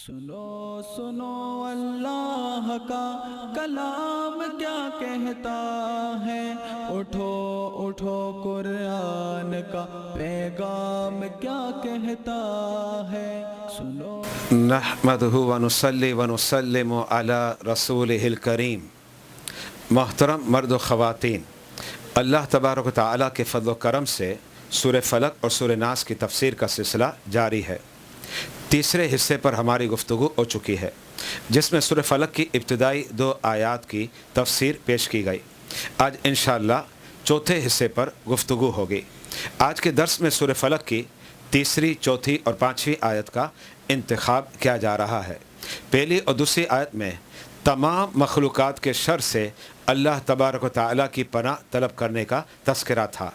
سنو سنو اللہ کا کلام کیا کہتا ہے، اٹھو اٹھو قرآن کا پیغام کیا کہتا ہے، سنو نحمدہ ونصلی ونسلم علی رسولہ الکریم۔ محترم مرد و خواتین، اللہ تبارک و تعالیٰ کے فضل و کرم سے سورہ فلق اور سورہ ناس کی تفسیر کا سلسلہ جاری ہے۔ تیسرے حصے پر ہماری گفتگو ہو چکی ہے، جس میں سورہ فلق کی ابتدائی 2 آیات کی تفسیر پیش کی گئی۔ آج انشاءاللہ چوتھے حصے پر گفتگو ہوگی۔ آج کے درس میں سورہ فلق کی تیسری، چوتھی اور 5ویں آیت کا انتخاب کیا جا رہا ہے۔ پہلی اور دوسری آیت میں تمام مخلوقات کے شر سے اللہ تبارک و تعالیٰ کی پناہ طلب کرنے کا تذکرہ تھا۔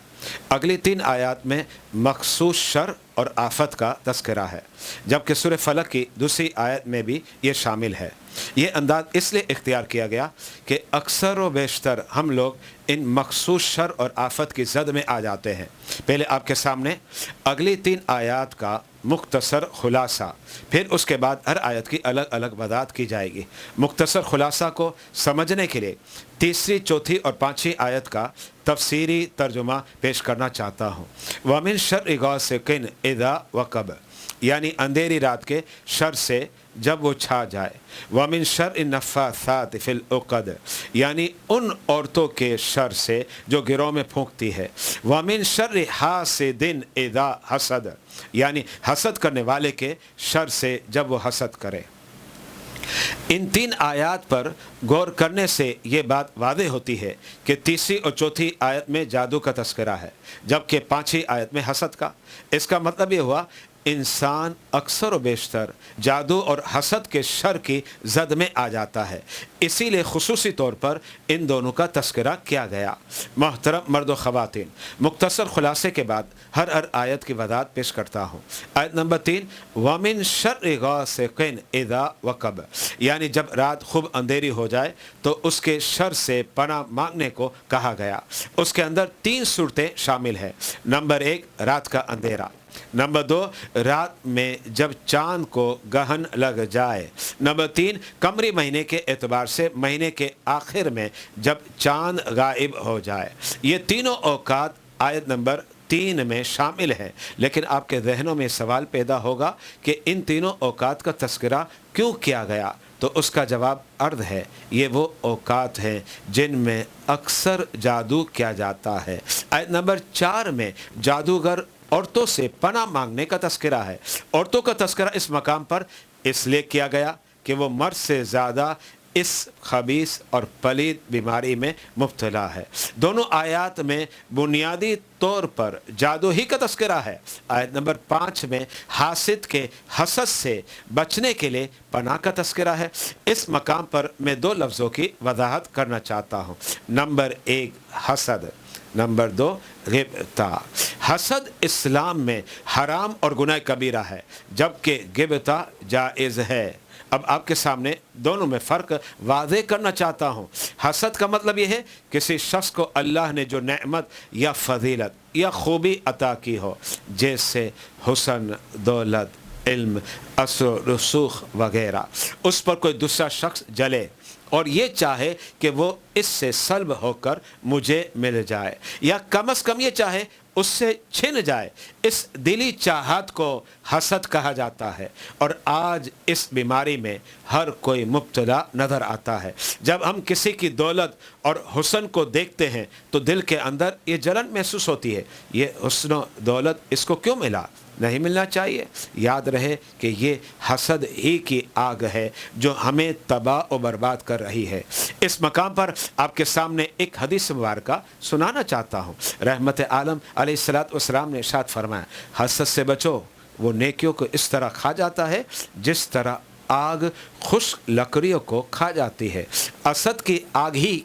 اگلی 3 آیات میں مخصوص شر اور آفت کا تذکرہ ہے، جبکہ سورہ فلق کی دوسری آیت میں بھی یہ شامل ہے۔ یہ انداز اس لیے اختیار کیا گیا کہ اکثر و بیشتر ہم لوگ ان مخصوص شر اور آفت کی زد میں آ جاتے ہیں۔ پہلے آپ کے سامنے اگلی 3 آیات کا مختصر خلاصہ، پھر اس کے بعد ہر آیت کی الگ الگ وضاحت کی جائے گی۔ مختصر خلاصہ کو سمجھنے کے لیے تیسری، چوتھی اور 5ویں آیت کا تفسیری ترجمہ پیش کرنا چاہتا ہوں۔ وَمِن شَرِّ غَاسِقٍ إِذَا وَقَبَ، یعنی اندھیری رات کے شر سے جب وہ چھا جائے۔ وَمِن شَرِّ النَّفَّاثَاتِ فِي الْعُقَدِ، یعنی ان عورتوں کے شر سے جو گروہ میں پھونکتی ہے۔ وَمِن شَرِّ حَاسِدٍ إِذَا حَسَدَ، یعنی حسد کرنے والے کے شر سے جب وہ حسد کرے۔ ان 3 آیات پر غور کرنے سے یہ بات واضح ہوتی ہے کہ تیسری اور چوتھی آیت میں جادو کا تذکرہ ہے، جبکہ 5ویں آیت میں حسد کا۔ اس کا مطلب یہ ہوا انسان اکثر و بیشتر جادو اور حسد کے شر کی زد میں آ جاتا ہے، اسی لیے خصوصی طور پر ان دونوں کا تذکرہ کیا گیا۔ محترم مرد و خواتین، مختصر خلاصے کے بعد ہر آیت کی وضاحت پیش کرتا ہوں۔ آیت نمبر 3، وَمِن شَرِّ غَاسِقٍ إِذَا وَقَبَ، یعنی جب رات خوب اندھیری ہو جائے تو اس کے شر سے پناہ مانگنے کو کہا گیا۔ اس کے اندر 3 صورتیں شامل ہیں۔ نمبر 1، رات کا اندھیرا۔ نمبر 2، رات میں جب چاند کو گہن لگ جائے۔ نمبر 3، قمری مہینے کے اعتبار سے مہینے کے آخر میں جب چاند غائب ہو جائے۔ یہ تینوں اوقات آیت نمبر 3 میں شامل ہیں، لیکن آپ کے ذہنوں میں سوال پیدا ہوگا کہ ان تینوں اوقات کا تذکرہ کیوں کیا گیا؟ تو اس کا جواب عرض ہے، یہ وہ اوقات ہیں جن میں اکثر جادو کیا جاتا ہے۔ آیت نمبر 4 میں جادوگر عورتوں سے پناہ مانگنے کا تذکرہ ہے۔ عورتوں کا تذکرہ اس مقام پر اس لیے کیا گیا کہ وہ مرد سے زیادہ اس خبیث اور پلید بیماری میں مبتلا ہے۔ دونوں آیات میں بنیادی طور پر جادو ہی کا تذکرہ ہے۔ آیت نمبر 5 میں حاسد کے حسد سے بچنے کے لیے پناہ کا تذکرہ ہے۔ اس مقام پر میں 2 لفظوں کی وضاحت کرنا چاہتا ہوں۔ نمبر 1، حسد۔ نمبر 2، غبطہ۔ حسد اسلام میں حرام اور گناہ کبیرہ ہے، جبکہ غبطہ جائز ہے۔ اب آپ کے سامنے دونوں میں فرق واضح کرنا چاہتا ہوں۔ حسد کا مطلب یہ ہے کسی شخص کو اللہ نے جو نعمت یا فضیلت یا خوبی عطا کی ہو، جیسے حسن، دولت، علم، اثر و رسوخ وغیرہ، اس پر کوئی دوسرا شخص جلے اور یہ چاہے کہ وہ اس سے سلب ہو کر مجھے مل جائے، یا کم از کم یہ چاہے اس سے چھن جائے۔ اس دلی چاہت کو حسد کہا جاتا ہے، اور آج اس بیماری میں ہر کوئی مبتلا نظر آتا ہے۔ جب ہم کسی کی دولت اور حسن کو دیکھتے ہیں تو دل کے اندر یہ جلن محسوس ہوتی ہے، یہ حسن و دولت اس کو کیوں ملا؟ نہیں ملنا چاہیے۔ یاد رہے کہ یہ حسد ہی کی آگ ہے جو ہمیں تباہ و برباد کر رہی ہے۔ اس مقام پر آپ کے سامنے ایک حدیث مبارکہ سنانا چاہتا ہوں۔ رحمت عالم علیہ السلام نے ارشاد فرمایا، حسد سے بچو، وہ نیکیوں کو اس طرح کھا جاتا ہے جس طرح آگ خشک لکڑیوں کو کھا جاتی ہے۔ حسد کی آگ ہی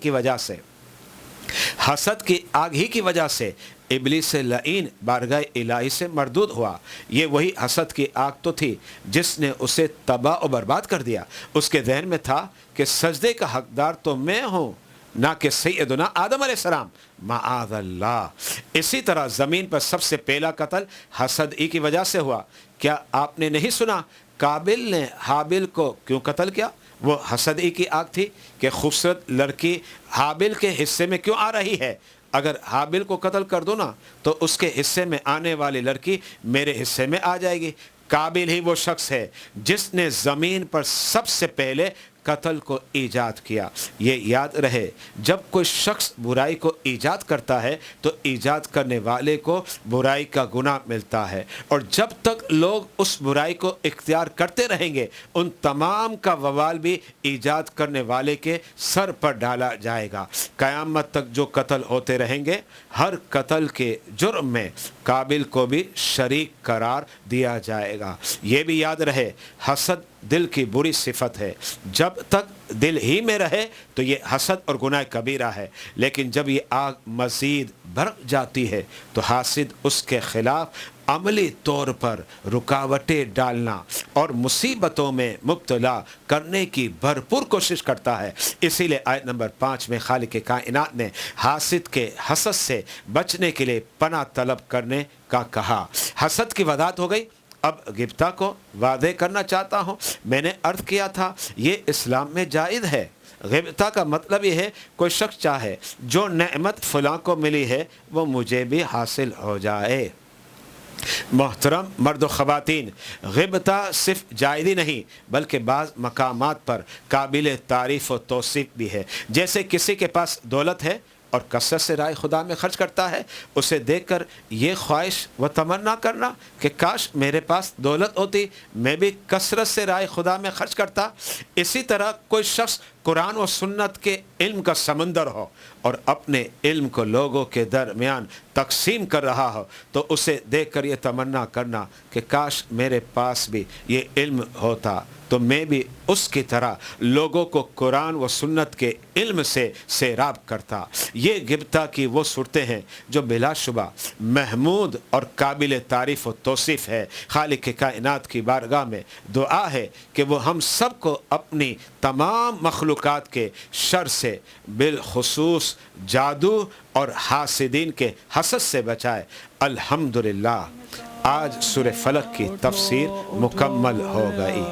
کی وجہ سے ابلیس لعین بارگاہ الہی سے مردود ہوا۔ یہ وہی حسد کی آگ تو تھی جس نے اسے تباہ و برباد کر دیا۔ اس کے ذہن میں تھا کہ سجدے کا حقدار تو میں ہوں، نہ کہ سیدنا آدم علیہ السلام، معاذ اللہ۔ اسی طرح زمین پر سب سے پہلا قتل حسد ہی کی وجہ سے ہوا۔ کیا آپ نے نہیں سنا قابل نے حابل کو کیوں قتل کیا؟ وہ حسد ہی کی آگ تھی کہ خوبصورت لڑکی حابل کے حصے میں کیوں آ رہی ہے؟ اگر حابل کو قتل کر دو نا تو اس کے حصے میں آنے والی لڑکی میرے حصے میں آ جائے گی۔ قابل ہی وہ شخص ہے جس نے زمین پر سب سے پہلے قتل کو ایجاد کیا۔ یہ یاد رہے، جب کوئی شخص برائی کو ایجاد کرتا ہے تو ایجاد کرنے والے کو برائی کا گناہ ملتا ہے، اور جب تک لوگ اس برائی کو اختیار کرتے رہیں گے ان تمام کا وبال بھی ایجاد کرنے والے کے سر پر ڈالا جائے گا۔ قیامت تک جو قتل ہوتے رہیں گے، ہر قتل کے جرم میں قابل کو بھی شریک قرار دیا جائے گا۔ یہ بھی یاد رہے، حسد دل کی بری صفت ہے۔ جب تک دل ہی میں رہے تو یہ حسد اور گناہ کبیرہ ہے، لیکن جب یہ آگ مزید بھڑک جاتی ہے تو حاسد اس کے خلاف عملی طور پر رکاوٹیں ڈالنا اور مصیبتوں میں مبتلا کرنے کی بھرپور کوشش کرتا ہے۔ اسی لیے آیت نمبر 5 میں خالق کائنات نے حاسد کے حسد سے بچنے کے لیے پناہ طلب کرنے کا کہا۔ حسد کی وضاحت ہو گئی۔ اب غبطہ کو واضح کرنا چاہتا ہوں۔ میں نے عرض کیا تھا یہ اسلام میں جائز ہے۔ غبطہ کا مطلب یہ ہے کوئی شخص چاہے جو نعمت فلاں کو ملی ہے وہ مجھے بھی حاصل ہو جائے۔ محترم مرد و خواتین، غبطہ صرف جائز ہی نہیں بلکہ بعض مقامات پر قابل تعریف و توصیف بھی ہے۔ جیسے کسی کے پاس دولت ہے اور کثرت سے رائے خدا میں خرچ کرتا ہے، اسے دیکھ کر یہ خواہش و تمنا کرنا کہ کاش میرے پاس دولت ہوتی، میں بھی کثرت سے رائے خدا میں خرچ کرتا۔ اسی طرح کوئی شخص قرآن و سنت کے علم کا سمندر ہو اور اپنے علم کو لوگوں کے درمیان تقسیم کر رہا ہو تو اسے دیکھ کر یہ تمنا کرنا کہ کاش میرے پاس بھی یہ علم ہوتا تو میں بھی اس کی طرح لوگوں کو قرآن و سنت کے علم سے سیراب کرتا۔ یہ غبطہ کی وہ صورتیں ہیں جو بلا شبہ محمود اور قابل تعریف و توصیف ہے۔ خالق کائنات کی بارگاہ میں دعا ہے کہ وہ ہم سب کو اپنی تمام مخلوقات کے شر سے، بالخصوص جادو اور حاسدین کے حسد سے بچائے۔ الحمدللہ آج سورہ فلق کی تفسیر مکمل ہو گئی۔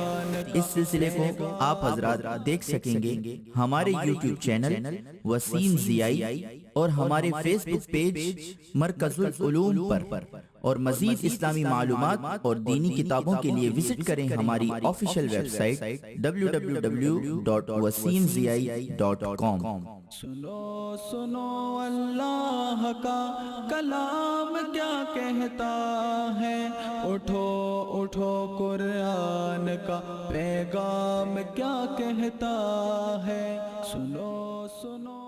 اس سلسلے کو آپ حضرات دیکھ سکیں گے ہمارے یوٹیوب چینل وسیم ضیائی اور ہمارے فیس بک پیج مرکز العلوم پر، اور مزید اسلامی معلومات اور دینی کتابوں کے لیے وزٹ کریں ہماری آفیشیل ویب سائٹ www.wasimziai.com۔ سنو سنو اللہ کا کلام کیا کہتا ہے، اٹھو اٹھو قرآن کا پیغام کیا کہتا ہے، سنو سنو